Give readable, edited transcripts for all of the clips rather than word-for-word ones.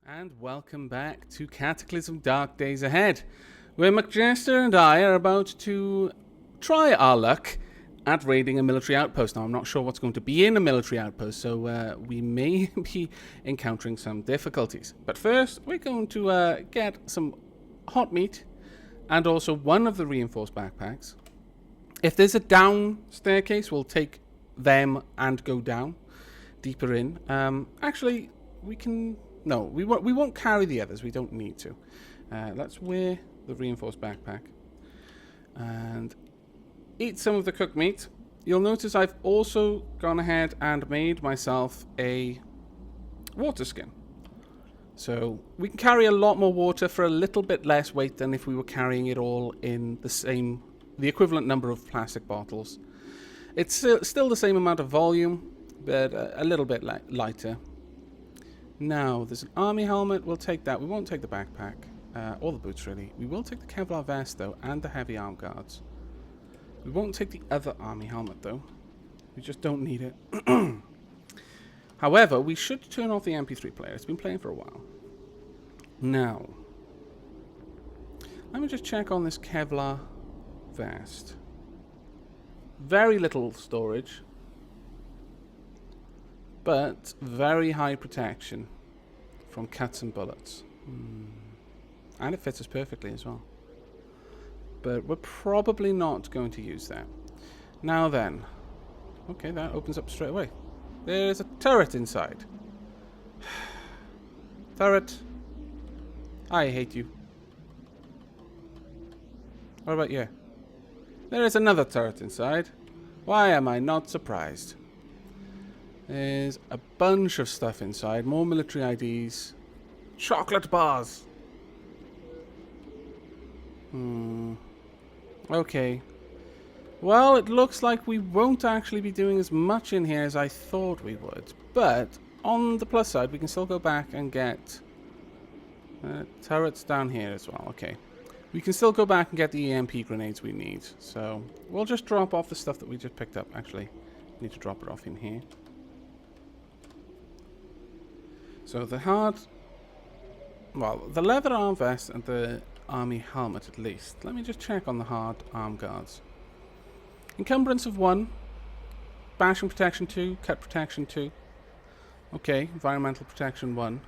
And welcome back to Cataclysm Dark Days Ahead, where McJester and I are about to try our luck at raiding a military outpost. Now, I'm not sure what's going to be in a military outpost, so we may be encountering some difficulties. But first, we're going to get some hot meat and also one of the reinforced backpacks. If there's a down staircase, we'll take them and go down deeper in. Actually, we can... No, we won't carry the others. We don't need to. Let's wear the reinforced backpack and eat some of the cooked meat. You'll notice I've also gone ahead and made myself a water skin. So we can carry a lot more water for a little bit less weight than if we were carrying it all in the equivalent number of plastic bottles. It's still the same amount of volume, but a little bit lighter. Now, there's an army helmet. We'll take that. We won't take the backpack. Or the boots, really. We will take the Kevlar vest, though, and the heavy arm guards. We won't take the other army helmet, though. We just don't need it. However, we should turn off the MP3 player. It's been playing for a while. Now, let me just check on this Kevlar vest. Very little storage, but very high protection from cuts and bullets. And it fits us perfectly as well. But we're probably not going to use that. Now then. Okay, that opens up straight away. There's a turret inside. Turret. I hate you. What about you? There is another turret inside. Why am I not surprised? There's a bunch of stuff inside. More military IDs. Chocolate bars. Okay. Well, it looks like we won't actually be doing as much in here as I thought we would. But, on the plus side, we can still go back and get turrets down here as well. Okay. We can still go back and get the EMP grenades we need. So, we'll just drop off the stuff that we just picked up. Actually, need to drop it off in here. So the the leather arm vest and the army helmet at least. Let me just check on the hard arm guards. Encumbrance of 1, bashing protection 2, cut protection 2. Okay, environmental protection 1.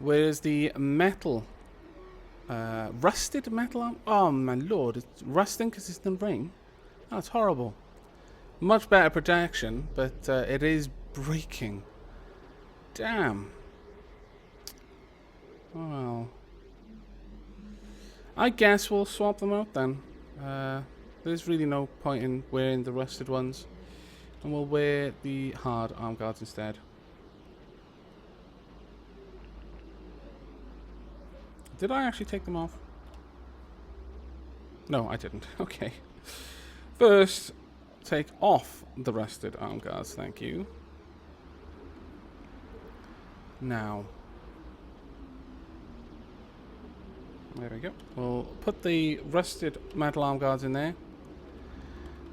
Where's the metal? Rusted metal arm? Oh my lord, it's rusting because it's in the rain. Oh, it's horrible. Much better protection, but it is breaking. Damn. Well, I guess we'll swap them out then. There's really no point in wearing the rusted ones, and we'll wear the hard arm guards instead. Did I actually take them off? No, I didn't. Okay. First, take off the rusted arm guards, thank you. Now, there we go. We'll put the rusted metal arm guards in there.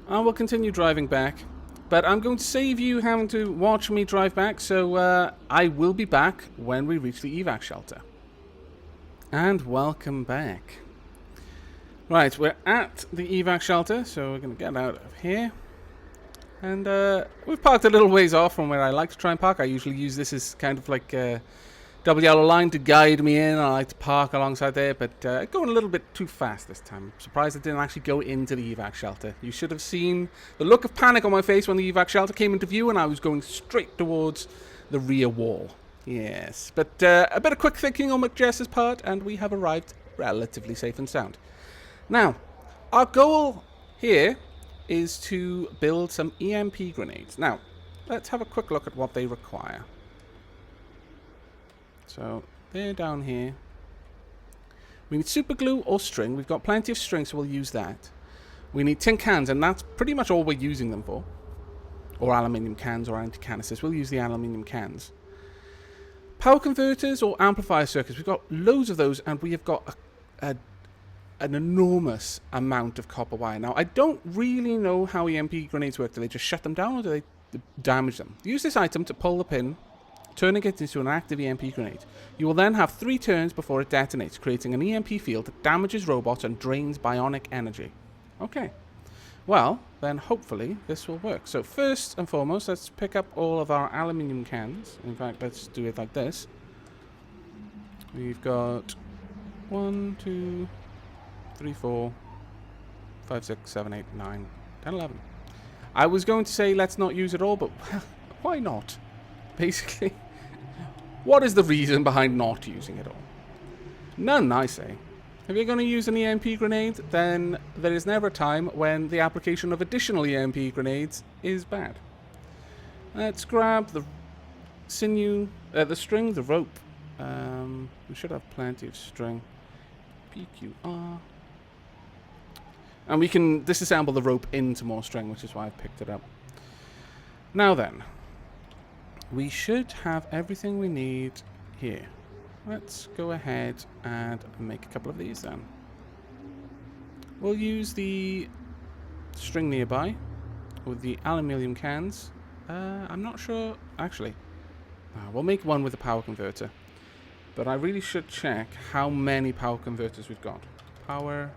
And we'll continue driving back. But I'm going to save you having to watch me drive back, so I will be back when we reach the evac shelter. And welcome back. Right, we're at the evac shelter, so we're going to get out of here. And we've parked a little ways off from where I like to try and park. I usually use this as kind of like a double yellow line to guide me in. I like to park alongside there, but going a little bit too fast this time. I'm surprised I didn't actually go into the evac shelter. You should have seen the look of panic on my face when the evac shelter came into view and I was going straight towards the rear wall. Yes, but a bit of quick thinking on McJess's part, and we have arrived relatively safe and sound. Now, our goal here is to build some EMP grenades. Now, let's have a quick look at what they require. So, they're down here. We need super glue or string. We've got plenty of string, so we'll use that. We need tin cans, and that's pretty much all we're using them for. Or aluminium cans or anti-canisters. We'll use the aluminium cans. Power converters or amplifier circuits. We've got loads of those, and we have got an enormous amount of copper wire. Now, I don't really know how EMP grenades work. Do they just shut them down, or do they damage them? Use this item to pull the pin turning it into an active EMP grenade. You will then have 3 turns before it detonates, creating an EMP field that damages robots and drains bionic energy. Okay. Well, then hopefully this will work. So first and foremost, let's pick up all of our aluminium cans. In fact, let's do it like this. We've got 1, 2, 3, 4, 5, 6, 7, 8, 9, 10, 11. I was going to say let's not use it all, but why not? Basically, what is the reason behind not using it all? None, I say. If you're going to use an EMP grenade, then there is never a time when the application of additional EMP grenades is bad. Let's grab the sinew, the string, the rope. We should have plenty of string. PQR. And we can disassemble the rope into more string, which is why I've picked it up. Now then, we should have everything we need here. Let's go ahead and make a couple of these then. We'll use the string nearby with the aluminium cans. I'm not sure, actually. We'll make one with a power converter. But I really should check how many power converters we've got. Power.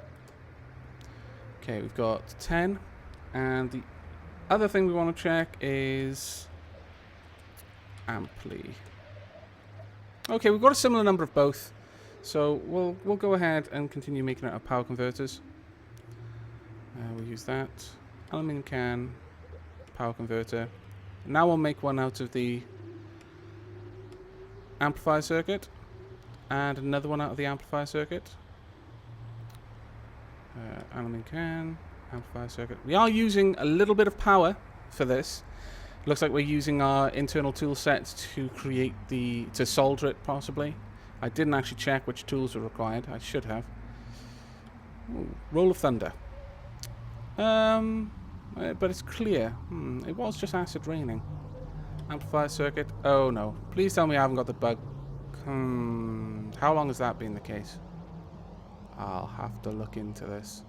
Okay, we've got 10. And the other thing we want to check is ampli. Okay, we've got a similar number of both. So we'll go ahead and continue making it our power converters. We'll use that. Aluminium can, power converter. Now we'll make one out of the amplifier circuit. And another one out of the amplifier circuit. Aluminium can, amplifier circuit. We are using a little bit of power for this. Looks like we're using our internal tool set to create to solder it, possibly. I didn't actually check which tools were required. I should have. Ooh, roll of thunder. But it's clear. It was just acid raining. Amplifier circuit. Oh no. Please tell me I haven't got the bug. How long has that been the case? I'll have to look into this.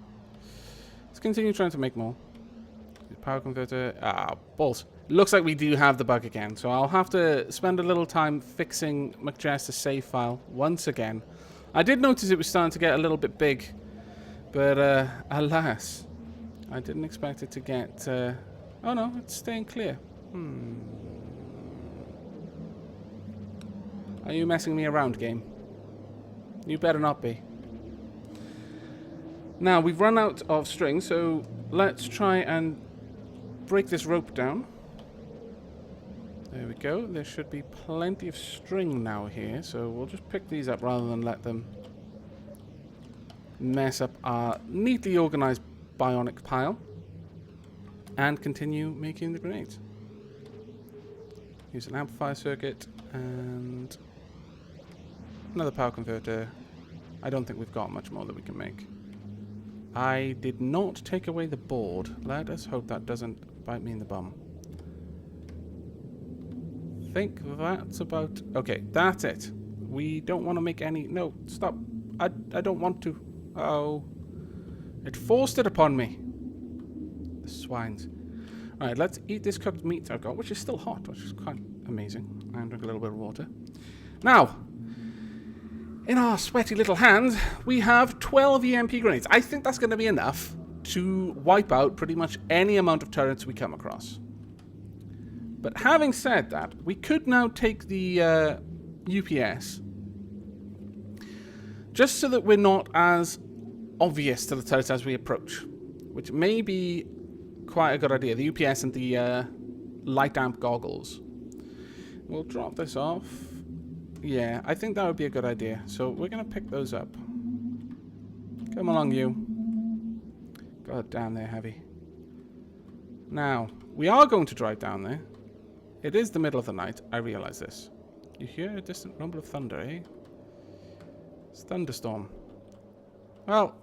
Let's continue trying to make more. Power converter. Balls. Looks like we do have the bug again, so I'll have to spend a little time fixing McJester's save file once again. I did notice it was starting to get a little bit big, but alas, I didn't expect it to get... oh no, it's staying clear. Are you messing me around, game? You better not be. Now, we've run out of string, so let's try and break this rope down. There we go. There should be plenty of string now here, so we'll just pick these up rather than let them mess up our neatly organized bionic pile. And continue making the grenades. Use an amplifier circuit and another power converter. I don't think we've got much more that we can make. I did not take away the board. Let us hope that doesn't bite me in the bum. I think that's about... Okay, that's it. We don't want to make any... No, stop. I don't want to. Oh. It forced it upon me. The swines. Alright, let's eat this cooked meat I've got, which is still hot, which is quite amazing. And drink a little bit of water. Now, in our sweaty little hands, we have 12 EMP grenades. I think that's going to be enough to wipe out pretty much any amount of turrets we come across. But having said that, we could now take the UPS, just so that we're not as obvious to the turrets as we approach, which may be quite a good idea. The UPS and the light amp goggles. We'll drop this off. Yeah, I think that would be a good idea. So we're going to pick those up. Come along, you. God damn, they're heavy. Now, we are going to drive down there. It is the middle of the night. I realize this. You hear a distant rumble of thunder, eh? It's a thunderstorm. Well,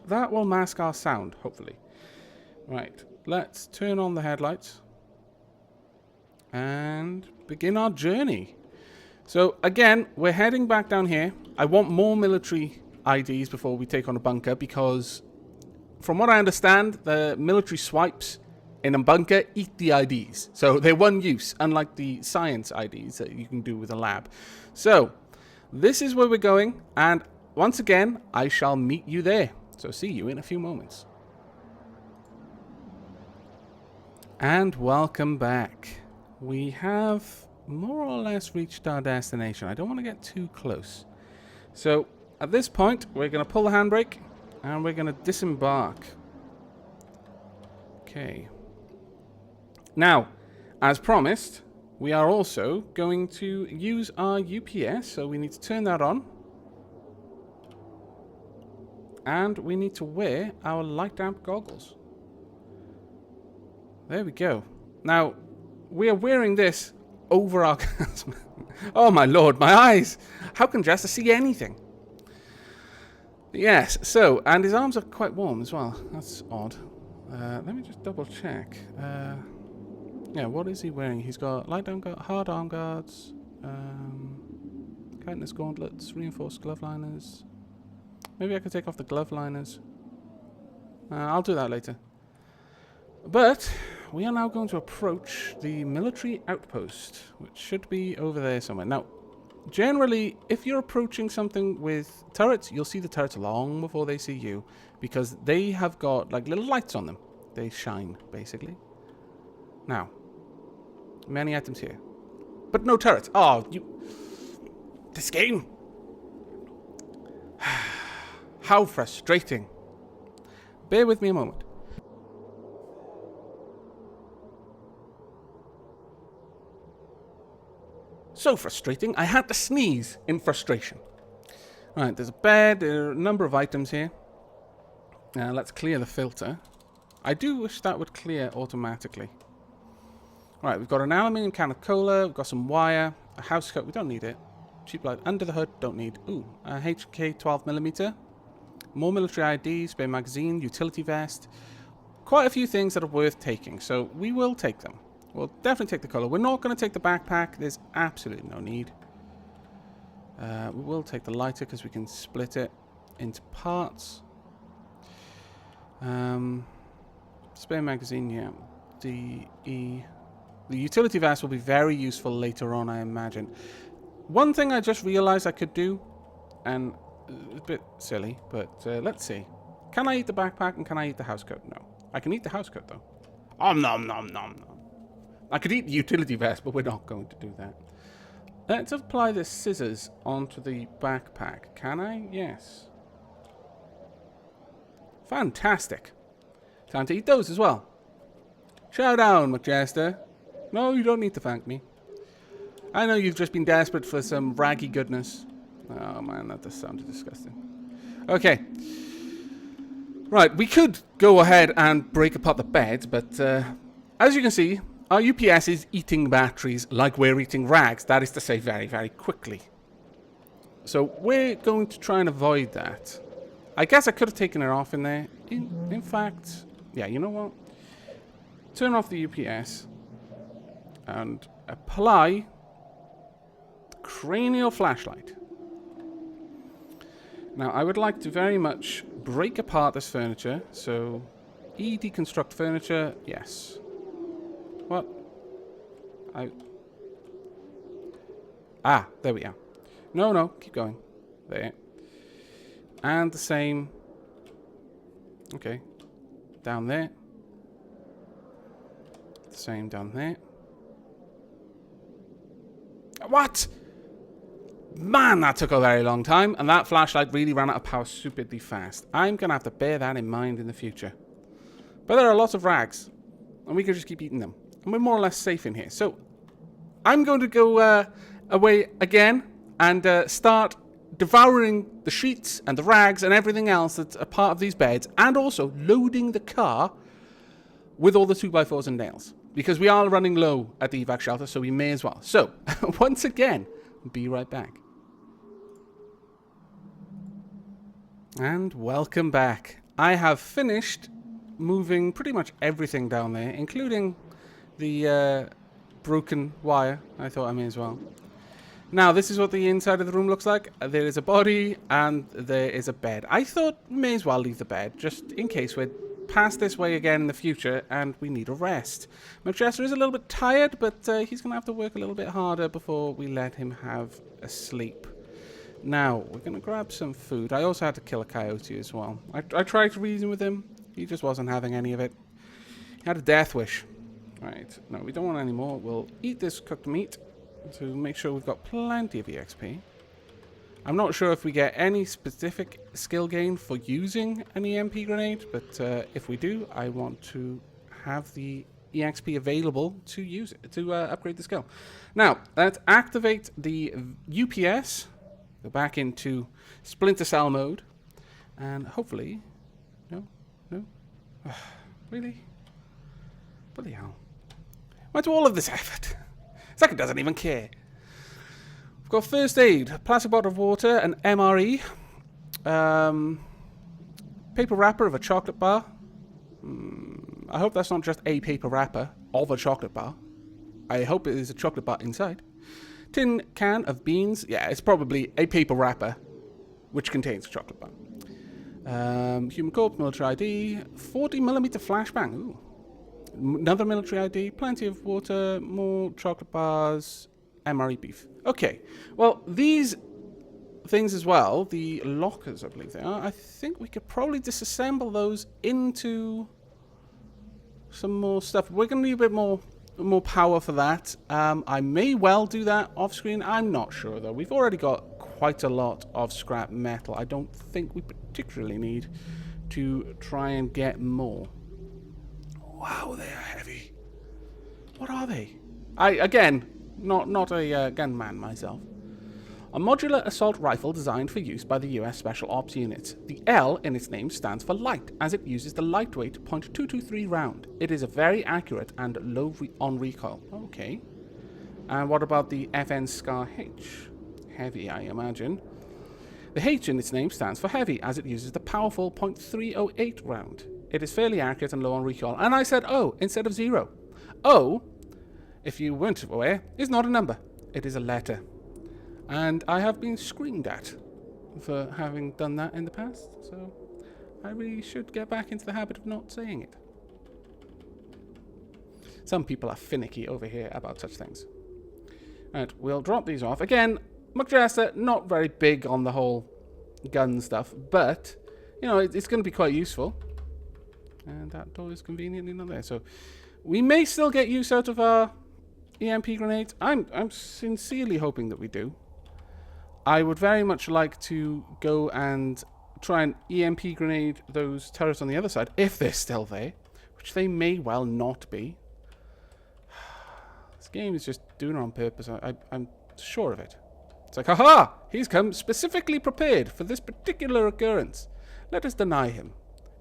that will mask our sound, hopefully. Right, let's turn on the headlights and begin our journey. So, again, we're heading back down here. I want more military IDs before we take on a bunker because, from what I understand, the military swipes in a bunker, eat the IDs. So they're one use, unlike the science IDs that you can do with a lab. So this is where we're going, and once again, I shall meet you there. So see you in a few moments. And welcome back. We have more or less reached our destination. I don't want to get too close. So at this point, we're going to pull the handbrake and we're going to disembark. Okay. Now, as promised, we are also going to use our UPS. So we need to turn that on. And we need to wear our light damp goggles. There we go. Now, we are wearing this over our... Oh my lord, my eyes! How can Jester see anything? Yes, so, and his arms are quite warm as well. That's odd. Let me just double check. Yeah, what is he wearing? He's got light down hard arm guards, chitinous gauntlets, reinforced glove liners. Maybe I could take off the glove liners. I'll do that later. But we are now going to approach the military outpost, which should be over there somewhere. Now, generally, if you're approaching something with turrets, you'll see the turrets long before they see you, because they have got like little lights on them. They shine, basically. Now, many items here, but no turrets. Oh, this game. How frustrating. Bear with me a moment. So frustrating, I had to sneeze in frustration. Right, there's a bed, there are a number of items here. Let's clear the filter. I do wish that would clear automatically. Right, we've got an aluminium can of cola, we've got some wire, a house coat, we don't need it. Cheap light under the hood, don't need. Ooh, a HK 12mm. More military ID, spare magazine, utility vest. Quite a few things that are worth taking, so we will take them. We'll definitely take the color. We're not going to take the backpack. There's absolutely no need. We will take the lighter because we can split it into parts. Spare magazine, yeah. The utility vest will be very useful later on, I imagine. One thing I just realized I could do, and it's a bit silly, but let's see. Can I eat the backpack and can I eat the housecoat? No. I can eat the housecoat though. Nom nom nom nom nom. I could eat the utility vest, but we're not going to do that. Let's apply the scissors onto the backpack. Can I? Yes. Fantastic. Time to eat those as well. Chow down, McJester. No, you don't need to thank me. I know you've just been desperate for some raggy goodness. Oh man, that does sound disgusting. Okay. Right, we could go ahead and break apart the beds, but as you can see, our UPS is eating batteries like we're eating rags. That is to say, very, very quickly. So we're going to try and avoid that. I guess I could have taken it off in there. In fact, yeah, you know what? Turn off the UPS and apply the cranial flashlight. Now, I would like to very much break apart this furniture. So, deconstruct furniture, yes. What? There we are. No, keep going. There. And the same. Okay. Down there. The same down there. What? Man, that took a very long time, and that flashlight really ran out of power stupidly fast. I'm going to have to bear that in mind in the future. But there are lots of rags, and we can just keep eating them. And we're more or less safe in here. So, I'm going to go away again and start devouring the sheets and the rags and everything else that's a part of these beds, and also loading the car with all the 2x4s and nails. Because we are running low at the evac shelter, so we may as well. So, once again, be right back. And welcome back. I have finished moving pretty much everything down there, including the broken wire. I thought I may as well. Now, this is what the inside of the room looks like. There is a body and there is a bed. I thought we may as well leave the bed, just in case we're pass this way again in the future, and we need a rest. Manchester is a little bit tired, but he's going to have to work a little bit harder before we let him have a sleep. Now, we're going to grab some food. I also had to kill a coyote as well. I tried to reason with him. He just wasn't having any of it. He had a death wish. Right. No, we don't want any more. We'll eat this cooked meat to make sure we've got plenty of EXP. I'm not sure if we get any specific skill gain for using an EMP grenade, but if we do, I want to have the EXP available to use it, to upgrade the skill. Now, let's activate the UPS, go back into Splinter Cell mode, and hopefully... No? Really? Bloody hell. Why do all of this effort? It's like it doesn't even care. We've got first aid, plastic bottle of water, an MRE, paper wrapper of a chocolate bar. I hope that's not just a paper wrapper of a chocolate bar. I hope it is a chocolate bar inside. Tin can of beans. Yeah, it's probably a paper wrapper which contains a chocolate bar. Human corpse, military ID, 40mm flashbang. Ooh. Another military ID, plenty of water, more chocolate bars, MRE beef. Okay, well, these things as well, the lockers, I believe they are, I think we could probably disassemble those into some more stuff. We're going to need a bit more power for that. I may well do that off screen. I'm not sure, though. We've already got quite a lot of scrap metal. I don't think we particularly need to try and get more. Wow, they are heavy. What are they? Again, not a gunman myself. A modular assault rifle designed for use by the US Special Ops Unit. The L in its name stands for light, as it uses the lightweight .223 round. It is a very accurate and low on recoil. Okay. And what about the FN Scar H? Heavy, I imagine. The H in its name stands for heavy, as it uses the powerful .308 round. It is fairly accurate and low on recoil. And I said O instead of 0. O, if you weren't aware, is not a number. It is a letter. And I have been screamed at for having done that in the past, so I really should get back into the habit of not saying it. Some people are finicky over here about such things. Right, we'll drop these off. Again, Muckjester, not very big on the whole gun stuff, but, you know, it's going to be quite useful. And that door is conveniently not there, so we may still get use out of our EMP grenades. I'm sincerely hoping that we do. I would very much like to go and try and EMP grenade those turrets on the other side, if they're still there, which they may well not be. This game is just doing it on purpose. I'm sure of it. It's like, haha! He's come specifically prepared for this particular occurrence. Let us deny him.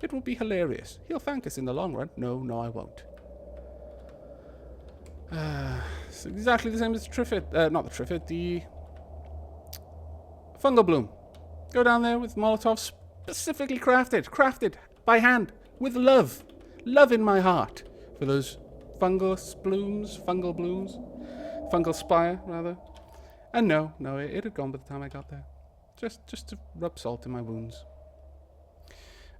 It will be hilarious. He'll thank us in the long run. No, I won't. It's exactly the same as the Triffid. Not the Triffid, the Fungal Bloom. Go down there with Molotovs specifically crafted by hand, with love. Love in my heart for those fungal blooms, fungal spire, rather. And no, it had gone by the time I got there. Just to rub salt in my wounds.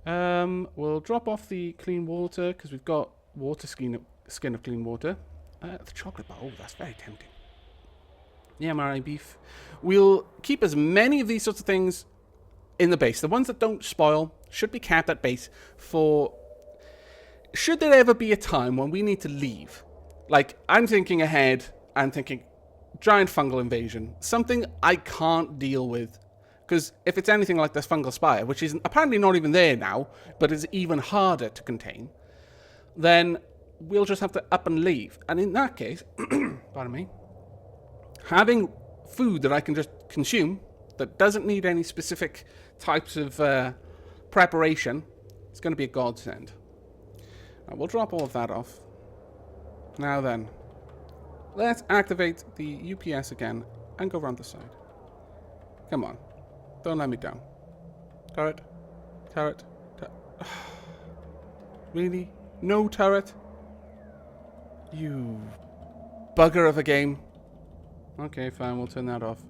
We'll drop off the clean water, because we've got water skin of clean water. The chocolate bar, oh, that's very tempting. Yeah, MRI beef. We'll keep as many of these sorts of things in the base. The ones that don't spoil should be kept at base for... Should there ever be a time when we need to leave? Like, I'm thinking ahead and thinking, giant fungal invasion. Something I can't deal with. Because if it's anything like this fungal spire, which is apparently not even there now, but is even harder to contain, then we'll just have to up and leave. And in that case, pardon me, having food that I can just consume, that doesn't need any specific types of preparation, is going to be a godsend. We'll drop all of that off. Now then, let's activate the UPS again and go around the side. Come on. Don't let me down. Turret. Really? No turret? You bugger of a game. Okay, fine, we'll turn that off.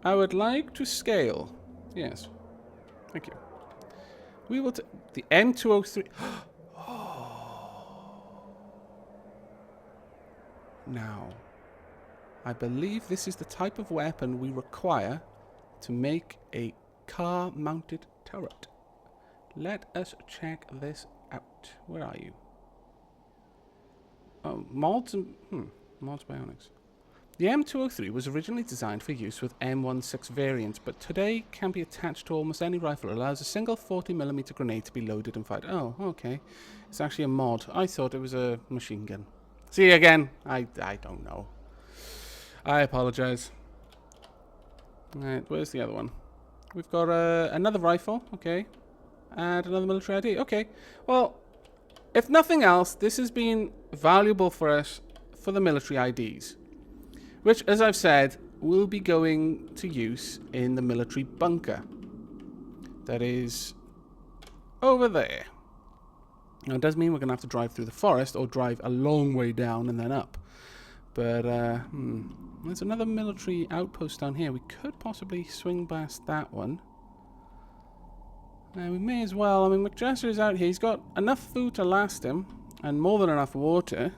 I would like to scale. Yes. Thank you. We will the M203. Now, I believe this is the type of weapon we require to make a car-mounted turret. Let us check this out. Where are you? Oh, mods and... mods bionics. The M203 was originally designed for use with M16 variants, but today can be attached to almost any rifle. It allows a single 40mm grenade to be loaded and fired. Oh, okay. It's actually a mod. I thought it was a machine gun. See, again, I don't know. I apologize. Alright, where's the other one? We've got another rifle, okay. And another military ID, okay. Well, if nothing else, this has been valuable for us for the military IDs. Which, as I've said, will be going to use in the military bunker. That is over there. Now, it does mean we're going to have to drive through the forest or drive a long way down and then up. But, there's another military outpost down here. We could possibly swing past that one. Now, we may as well. I mean, McJester is out here. He's got enough food to last him and more than enough water.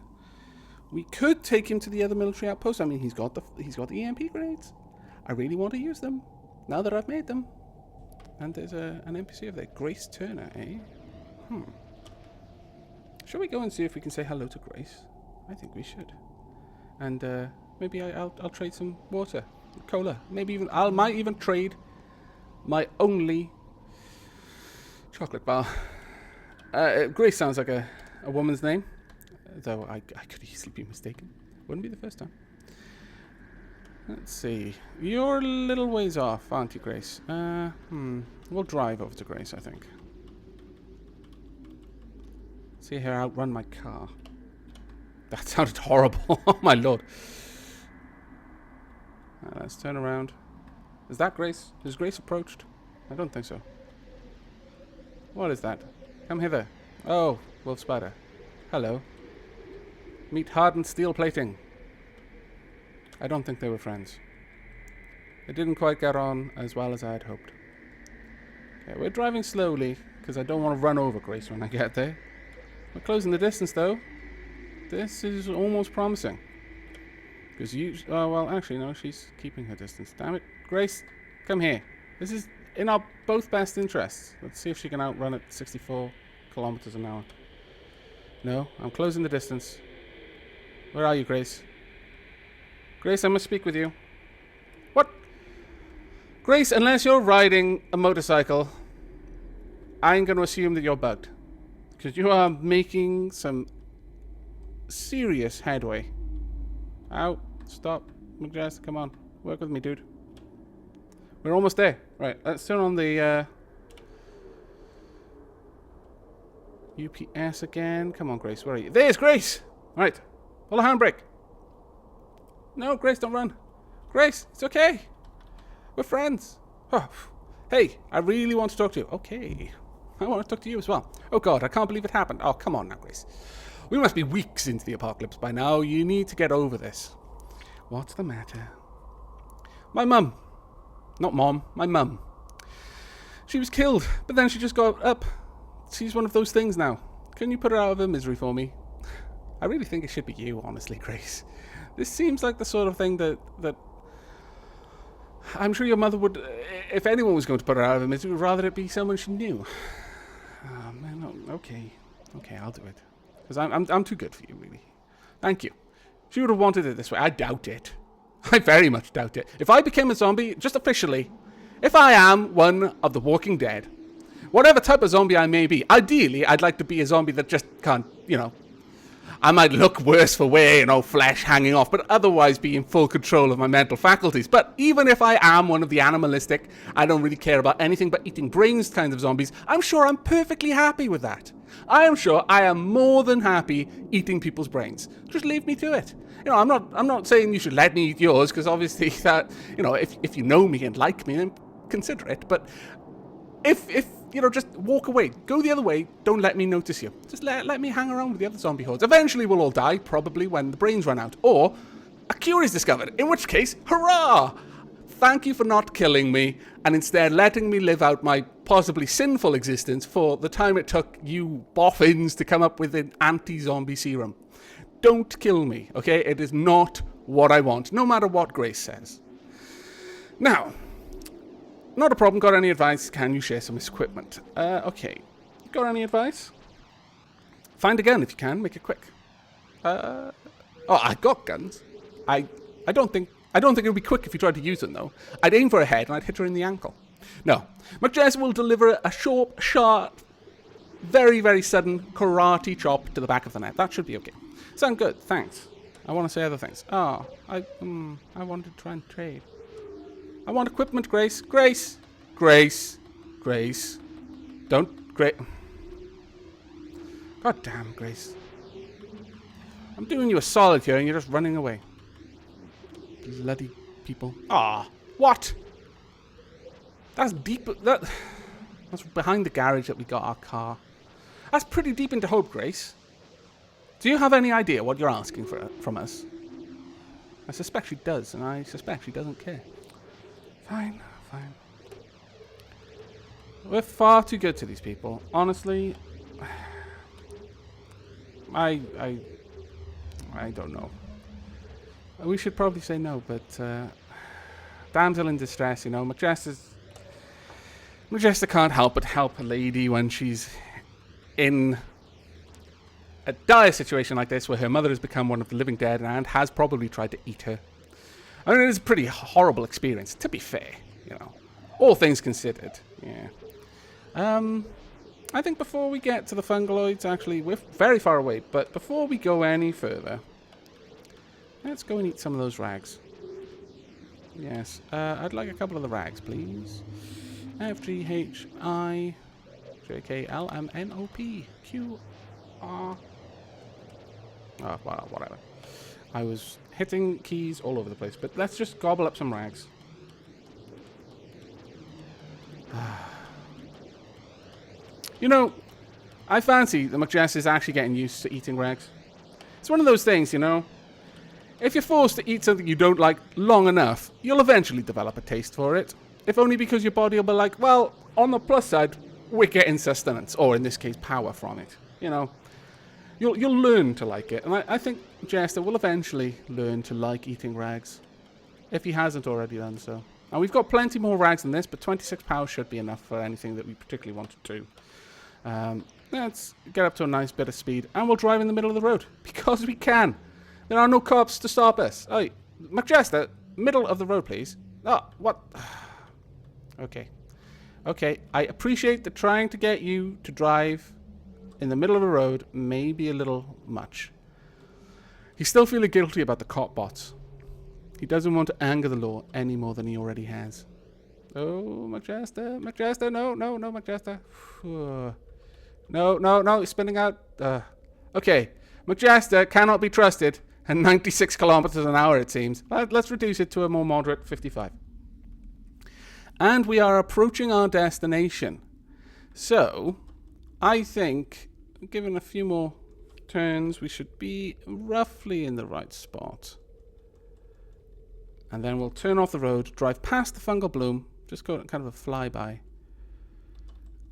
We could take him to the other military outpost. I mean, he's got the EMP grenades. I really want to use them now that I've made them. And there's an NPC over there, Grace Turner, eh? Shall we go and see if we can say hello to Grace? I think we should. And maybe I'll trade some water, cola. Maybe even might even trade my only chocolate bar. Grace sounds like a woman's name. Though I could easily be mistaken. Wouldn't be the first time. Let's see. You're a little ways off, aren't you, Grace? We'll drive over to Grace, I think. See her outrun my car. That sounded horrible. Oh, my lord. Let's turn around. Is that Grace? Has Grace approached? I don't think so. What is that? Come hither. Oh, wolf spider. Hello. Meet hardened steel plating. I don't think they were friends. They didn't quite get on as well as I had hoped. Okay, we're driving slowly because I don't want to run over Grace when I get there. We're closing the distance though. This is almost promising. Because well, actually no, she's keeping her distance. Damn it. Grace, come here. This is in our both best interests. Let's see if she can outrun at 64 kilometers an hour. No, I'm closing the distance. Where are you, Grace? Grace, I must speak with you. What? Grace, unless you're riding a motorcycle, I'm going to assume that you're bugged. Because you are making some serious headway. Ow. Stop. McJazz, come on. Work with me, dude. We're almost there. Right, let's turn on the UPS again. Come on, Grace. Where are you? There's Grace! Right. Pull a handbrake. No, Grace, don't run. Grace, it's okay. We're friends. Oh. Hey, I really want to talk to you. Okay. I want to talk to you as well. Oh, God, I can't believe it happened. Oh, come on now, Grace. We must be weeks into the apocalypse by now. You need to get over this. What's the matter? My mum. Not mom, my mum. She was killed, but then she just got up. She's one of those things now. Can you put her out of her misery for me? I really think it should be you, honestly, Grace. This seems like the sort of thing that I'm sure your mother would, if anyone was going to put her out of her misery, would rather it be someone she knew. Oh, man, no, okay, I'll do it. Because I'm too good for you, really. Thank you. She would have wanted it this way. I doubt it. I very much doubt it. If I became a zombie, just officially, if I am one of the Walking Dead, whatever type of zombie I may be, ideally, I'd like to be a zombie that just can't, I might look worse for wear, flesh hanging off, but otherwise be in full control of my mental faculties. But even if I am one of the animalistic, I don't really care about anything but eating brains kind of zombies, I'm sure I'm perfectly happy with that. I am sure I am more than happy eating people's brains. Just leave me to it. I'm not saying you should let me eat yours, because obviously that, if you know me and like me, then consider it. But if just walk away. Go the other way. Don't let me notice you. Just let me hang around with the other zombie hordes. Eventually we'll all die, probably when the brains run out. Or a cure is discovered. In which case, hurrah! thank you for not killing me and instead letting me live out my possibly sinful existence for the time it took you boffins to come up with an anti-zombie serum. Don't kill me, okay? It is not what I want, no matter what Grace says. Now, not a problem. Got any advice? Can you share some equipment? Okay. Got any advice? Find a gun if you can. Make it quick. Oh, I got guns. I don't think it would be quick if you tried to use them, though. I'd aim for her head and I'd hit her in the ankle. No. McJess will deliver a short, sharp, very, very sudden karate chop to the back of the neck. That should be okay. Sound good. Thanks. I want to say other things. Oh, I wanted to try and trade. I want equipment, Grace. Grace. Don't, Grace. God damn, Grace. I'm doing you a solid here and you're just running away. Bloody people. Ah, what? That's deep. That's behind the garage that we got our car. That's pretty deep into Hope, Grace. Do you have any idea what you're asking from us? I suspect she does, and I suspect she doesn't care. Fine. We're far too good to these people. Honestly, I don't know. We should probably say no, but damsel in distress, you know. Majesta can't help but help a lady when she's in a dire situation like this, where her mother has become one of the living dead and has probably tried to eat her. I mean, it is a pretty horrible experience, to be fair, you know. All things considered, yeah. I think before we get to the fungaloids, actually, we're very far away, but before we go any further, let's go and eat some of those rags. Yes, I'd like a couple of the rags, please. FGHIJKLMNOPQR. Oh, well, whatever. I was hitting keys all over the place, but let's just gobble up some rags. You know, I fancy that McJess is actually getting used to eating rags. It's one of those things, you know. If you're forced to eat something you don't like long enough, you'll eventually develop a taste for it. If only because your body will be like, well, on the plus side, we're getting sustenance, or in this case, power from it. You know, you'll learn to like it. And I think Jester will eventually learn to like eating rags, if he hasn't already done so. And we've got plenty more rags than this, but 26 power should be enough for anything that we particularly want to do. Let's get up to a nice bit of speed, and we'll drive in the middle of the road, because we can. There are no cops to stop us. Hey, McJester, middle of the road, please. Oh, what? Okay. Okay, I appreciate that trying to get you to drive in the middle of a road may be a little much. He's still feeling guilty about the cop bots. He doesn't want to anger the law any more than he already has. Oh, McJester, no, McJester. No, he's spinning out. Okay, McJester cannot be trusted at 96 kilometers an hour, it seems. Let's reduce it to a more moderate 55. And we are approaching our destination. So, I think, given a few more turns, we should be roughly in the right spot. And then we'll turn off the road, drive past the fungal bloom, just go kind of a flyby.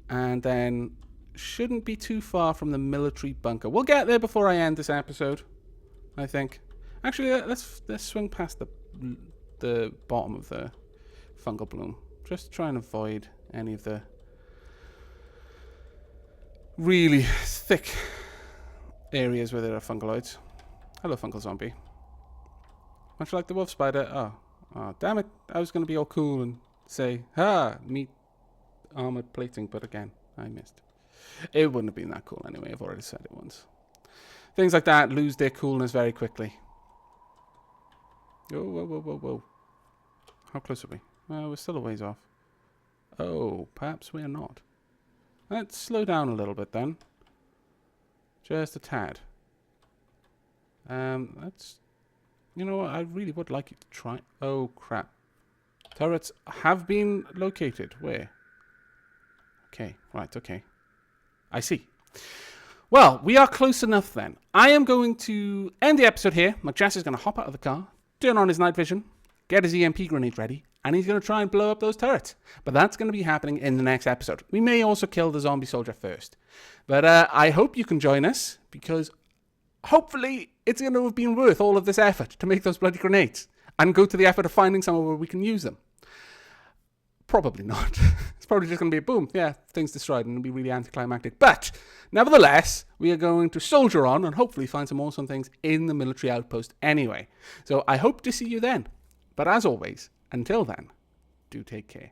And then shouldn't be too far from the military bunker. We'll get there before I end this episode, I think. Actually, let's swing past the bottom of the fungal bloom. Just try and avoid any of the really thick areas where there are fungaloids. Hello, fungal zombie. Much like the wolf spider. Oh, damn it. I was going to be all cool and say, meet armored plating, but again, I missed. It wouldn't have been that cool anyway. I've already said it once. Things like that lose their coolness very quickly. Oh, whoa. How close are we? Well, we're still a ways off. Oh, perhaps we are not. Let's slow down a little bit then. Just a tad. Let's... You know what? I really would like you to try... Oh, crap. Turrets have been located. Where? Okay, right, okay. I see. Well, we are close enough then. I am going to end the episode here. McJess is going to hop out of the car, turn on his night vision, get his EMP grenade ready, and he's going to try and blow up those turrets. But that's going to be happening in the next episode. We may also kill the zombie soldier first. But I hope you can join us, because hopefully it's going to have been worth all of this effort to make those bloody grenades and go to the effort of finding somewhere where we can use them. Probably not. It's probably just going to be a boom. Yeah, things destroyed, and it'll be really anticlimactic. But nevertheless, we are going to soldier on and hopefully find some awesome things in the military outpost anyway. So I hope to see you then. But as always, until then, do take care.